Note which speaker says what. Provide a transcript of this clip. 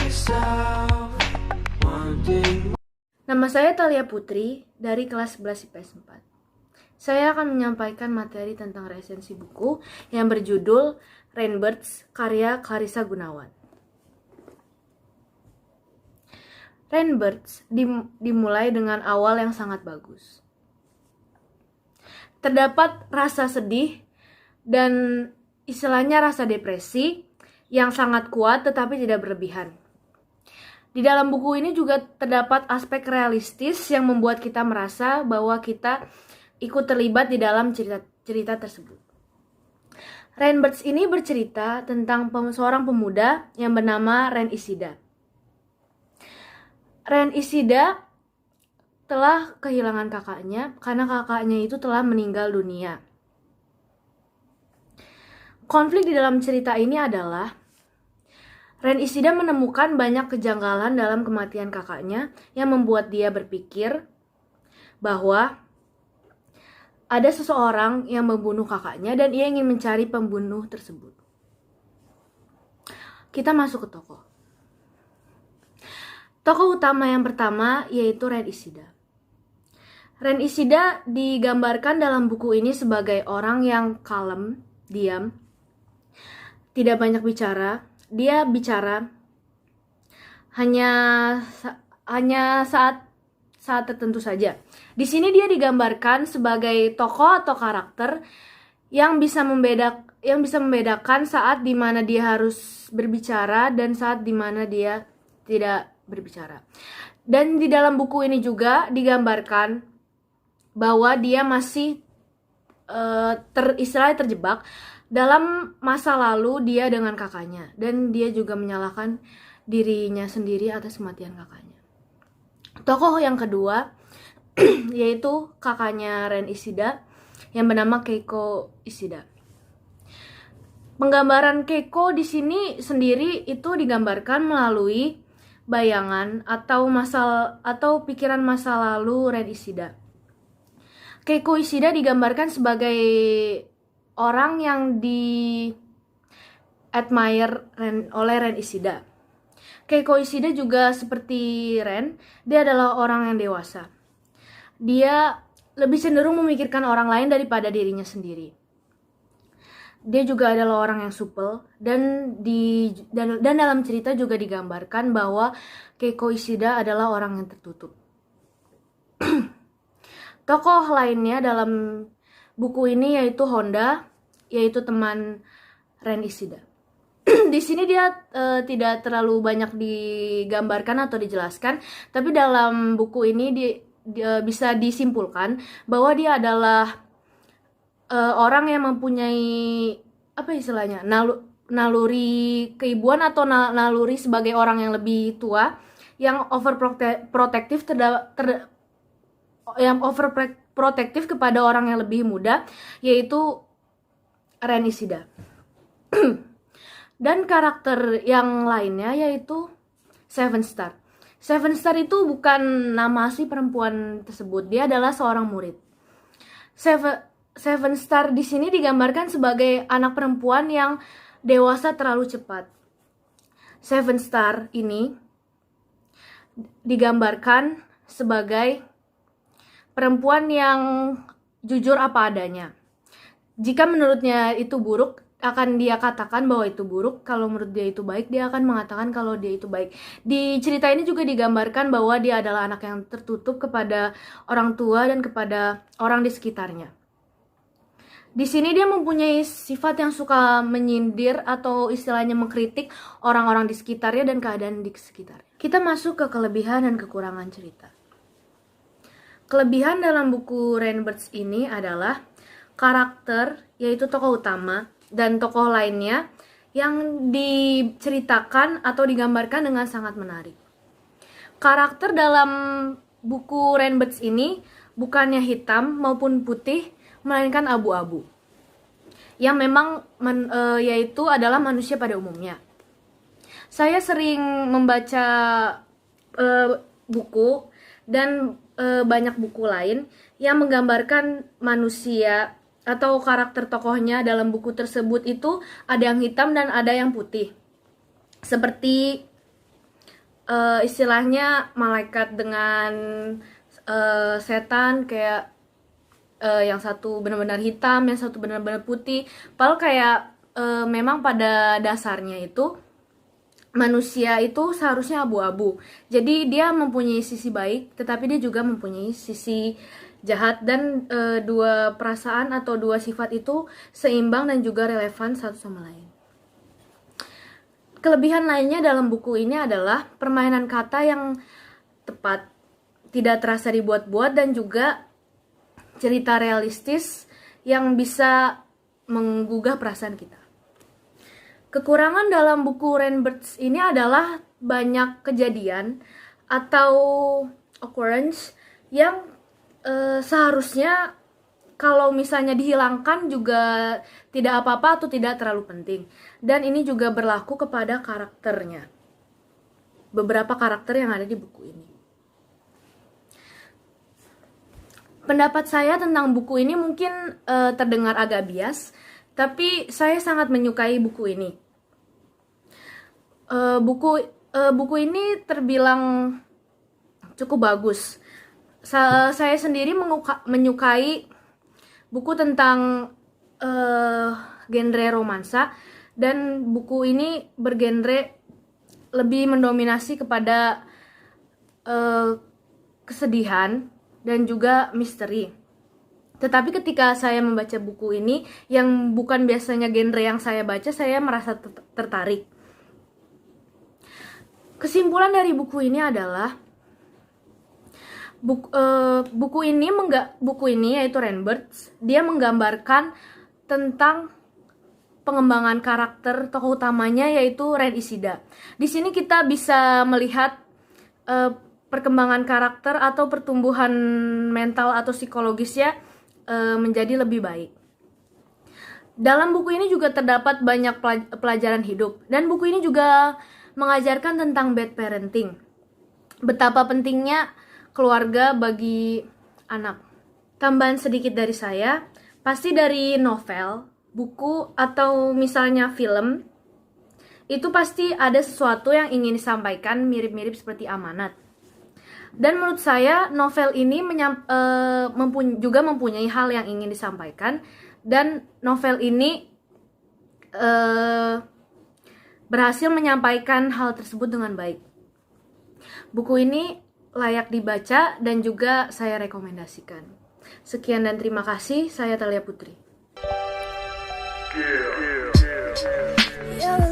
Speaker 1: myself, wanting.
Speaker 2: Nama saya Thalia Putri dari kelas 11 IPS 4. Saya akan menyampaikan materi tentang resensi buku yang berjudul Rainbirds karya Clarissa Gunawan. Rainbirds dimulai dengan awal yang sangat bagus. Terdapat rasa sedih dan istilahnya rasa depresi yang sangat kuat tetapi tidak berlebihan. Di dalam buku ini juga terdapat aspek realistis yang membuat kita merasa bahwa kita ikut terlibat di dalam cerita tersebut. Rainbirds ini bercerita tentang seorang pemuda yang bernama Ren Ishida. Ren Ishida telah kehilangan kakaknya karena kakaknya itu telah meninggal dunia. Konflik di dalam cerita ini adalah Ren Ishida menemukan banyak kejanggalan dalam kematian kakaknya yang membuat dia berpikir bahwa ada seseorang yang membunuh kakaknya dan ia ingin mencari pembunuh tersebut. Kita masuk ke tokoh. Tokoh utama yang pertama yaitu Ren Ishida. Ren Ishida digambarkan dalam buku ini sebagai orang yang kalem, diam, tidak banyak bicara. Dia bicara hanya saat tertentu saja. Di sini dia digambarkan sebagai tokoh atau karakter yang bisa membedakan saat dimana dia harus berbicara dan saat dimana dia tidak berbicara. Dan di dalam buku ini juga digambarkan bahwa dia masih istilahnya terjebak dalam masa lalu dia dengan kakaknya, dan dia juga menyalahkan dirinya sendiri atas kematian kakaknya. Tokoh yang kedua yaitu kakaknya Ren Ishida yang bernama Keiko Ishida. Penggambaran Keiko di sini sendiri itu digambarkan melalui bayangan atau pikiran masa lalu Ren Ishida. Keiko Ishida digambarkan sebagai orang yang di-admire oleh Ren Ishida. Keiko Ishida juga seperti Ren, dia adalah orang yang dewasa. Dia lebih cenderung memikirkan orang lain daripada dirinya sendiri. Dia juga adalah orang yang supel dan dalam cerita juga digambarkan bahwa Keiko Ishida adalah orang yang tertutup. Tokoh lainnya dalam buku ini yaitu Honda, yaitu teman Ren Ishida. Di sini dia tidak terlalu banyak digambarkan atau dijelaskan, tapi dalam buku ini bisa disimpulkan bahwa dia adalah orang yang mempunyai naluri keibuan atau naluri sebagai orang yang lebih tua, yang overprotective kepada orang yang lebih muda, yaitu Ren Ishida. Dan karakter yang lainnya yaitu Seven Star. Seven Star itu bukan nama asli perempuan tersebut, dia adalah seorang murid. Seven Star di sini digambarkan sebagai anak perempuan yang dewasa terlalu cepat. Seven Star ini digambarkan sebagai perempuan yang jujur apa adanya. Jika menurutnya itu buruk, akan dia katakan bahwa itu buruk. Kalau menurut dia itu baik, dia akan mengatakan kalau dia itu baik. Di cerita ini juga digambarkan bahwa dia adalah anak yang tertutup kepada orang tua dan kepada orang di sekitarnya. Di sini dia mempunyai sifat yang suka menyindir atau istilahnya mengkritik orang-orang di sekitarnya dan keadaan di sekitarnya. Kita masuk ke kelebihan dan kekurangan cerita. Kelebihan dalam buku Rainbirds ini adalah karakter, yaitu tokoh utama dan tokoh lainnya yang diceritakan atau digambarkan dengan sangat menarik. Karakter dalam buku Rainbirds ini bukannya hitam maupun putih, melainkan abu-abu, yang memang yaitu adalah manusia pada umumnya. Saya sering membaca buku dan banyak buku lain yang menggambarkan manusia atau karakter tokohnya dalam buku tersebut itu ada yang hitam dan ada yang putih. Seperti istilahnya malaikat dengan setan, kayak yang satu benar-benar hitam, yang satu benar-benar putih. Padahal kayak memang pada dasarnya itu manusia itu seharusnya abu-abu. Jadi dia mempunyai sisi baik, tetapi dia juga mempunyai sisi jahat, dan dua perasaan atau dua sifat itu seimbang dan juga relevan satu sama lain. Kelebihan lainnya dalam buku ini adalah permainan kata yang tepat, tidak terasa dibuat-buat, dan juga cerita realistis yang bisa menggugah perasaan kita. Kekurangan dalam buku Rainbirds ini adalah banyak kejadian atau occurrence yang seharusnya kalau misalnya dihilangkan juga tidak apa-apa atau tidak terlalu penting. Dan ini juga berlaku kepada karakternya. Beberapa karakter yang ada di buku ini. Pendapat saya tentang buku ini mungkin terdengar agak bias, tapi saya sangat menyukai buku ini. Buku ini terbilang cukup bagus. Saya sendiri menyukai buku tentang genre romansa, dan buku ini bergenre lebih mendominasi kepada kesedihan dan juga misteri. Tetapi ketika saya membaca buku ini yang bukan biasanya genre yang saya baca, saya merasa tertarik. Kesimpulan dari buku ini adalah buku ini yaitu Rainbirds, dia menggambarkan tentang pengembangan karakter tokoh utamanya yaitu Ren Ishida. Di sini kita bisa melihat perkembangan karakter atau pertumbuhan mental atau psikologisnya menjadi lebih baik. Dalam buku ini juga terdapat banyak pelajaran hidup, dan buku ini juga mengajarkan tentang bad parenting. Betapa pentingnya keluarga bagi anak. Tambahan sedikit dari saya, pasti dari novel, buku, atau misalnya film, itu pasti ada sesuatu yang ingin disampaikan mirip-mirip seperti amanat. Dan menurut saya novel ini juga mempunyai hal yang ingin disampaikan, dan novel ini berhasil menyampaikan hal tersebut dengan baik. Buku ini layak dibaca dan juga saya rekomendasikan. Sekian dan terima kasih, saya Thalia Putri.
Speaker 1: Yeah.